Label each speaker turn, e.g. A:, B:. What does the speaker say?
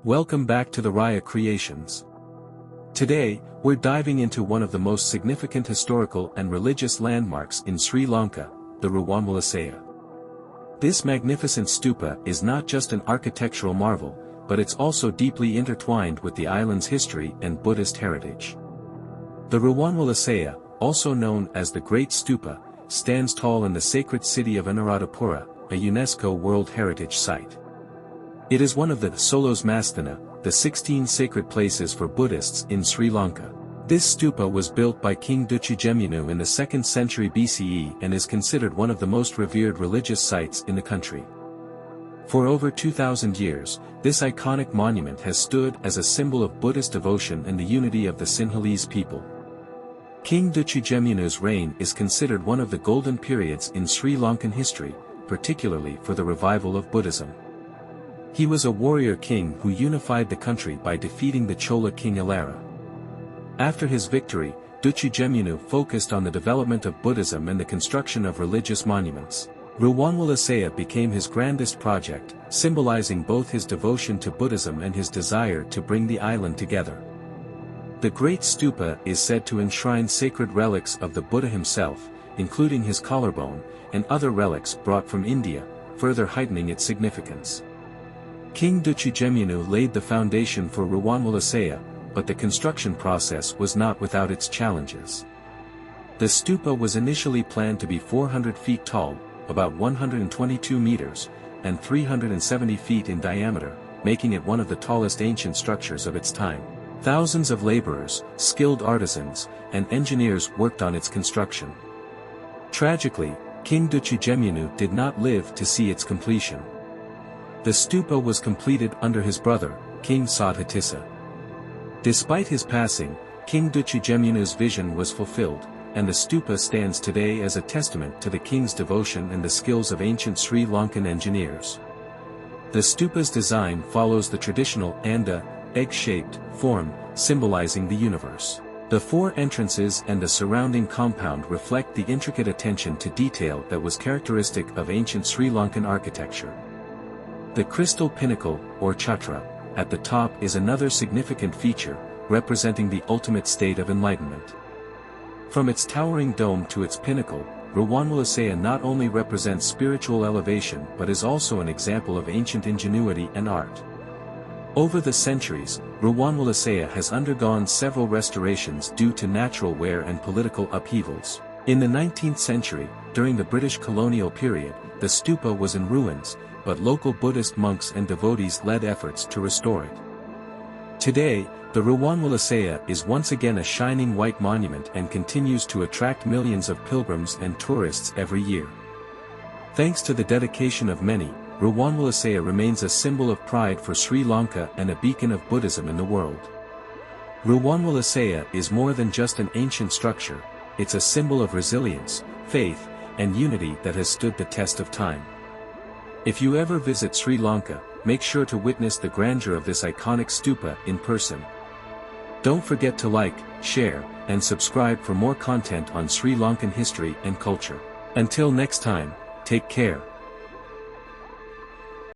A: Welcome back to the Raya Creations. Today, we're diving into one of the most significant historical and religious landmarks in Sri Lanka, the Ruwanwelisaya. This magnificent stupa is not just an architectural marvel, but it's also deeply intertwined with the island's history and Buddhist heritage. The Ruwanwelisaya, also known as the Great Stupa, stands tall in the sacred city of Anuradhapura, a UNESCO World Heritage Site. It is one of the Solos Masthana, the 16 sacred places for Buddhists in Sri Lanka. This stupa was built by King Dutugemunu in the 2nd century BCE and is considered one of the most revered religious sites in the country. For over 2,000 years, this iconic monument has stood as a symbol of Buddhist devotion and the unity of the Sinhalese people. King Dutugemunu's reign is considered one of the golden periods in Sri Lankan history, particularly for the revival of Buddhism. He was a warrior king who unified the country by defeating the Chola king Alara. After his victory, Dutugemunu focused on the development of Buddhism and the construction of religious monuments. Ruwanwelisaya became his grandest project, symbolizing both his devotion to Buddhism and his desire to bring the island together. The Great Stupa is said to enshrine sacred relics of the Buddha himself, including his collarbone, and other relics brought from India, further heightening its significance. King Dutugemunu laid the foundation for Ruwanwelisaya, but the construction process was not without its challenges. The stupa was initially planned to be 400 feet tall, about 122 meters, and 370 feet in diameter, making it one of the tallest ancient structures of its time. Thousands of laborers, skilled artisans, and engineers worked on its construction. Tragically, King Dutugemunu did not live to see its completion. The stupa was completed under his brother, King Saddhatissa. Despite his passing, King Dutugemunu's vision was fulfilled, and the stupa stands today as a testament to the king's devotion and the skills of ancient Sri Lankan engineers. The stupa's design follows the traditional anda, egg-shaped, form, symbolizing the universe. The 4 entrances and the surrounding compound reflect the intricate attention to detail that was characteristic of ancient Sri Lankan architecture. The crystal pinnacle, or chhatra, at the top is another significant feature, representing the ultimate state of enlightenment. From its towering dome to its pinnacle, Ruwanwelisaya not only represents spiritual elevation but is also an example of ancient ingenuity and art. Over the centuries, Ruwanwelisaya has undergone several restorations due to natural wear and political upheavals. In the 19th century, during the British colonial period, the stupa was in ruins, but local Buddhist monks and devotees led efforts to restore it. Today, the Ruwanwelisaya is once again a shining white monument and continues to attract millions of pilgrims and tourists every year. Thanks to the dedication of many, Ruwanwelisaya remains a symbol of pride for Sri Lanka and a beacon of Buddhism in the world. Ruwanwelisaya is more than just an ancient structure, it's a symbol of resilience, faith, and unity that has stood the test of time. If you ever visit Sri Lanka, make sure to witness the grandeur of this iconic stupa in person. Don't forget to like, share, and subscribe for more content on Sri Lankan history and culture. Until next time, take care.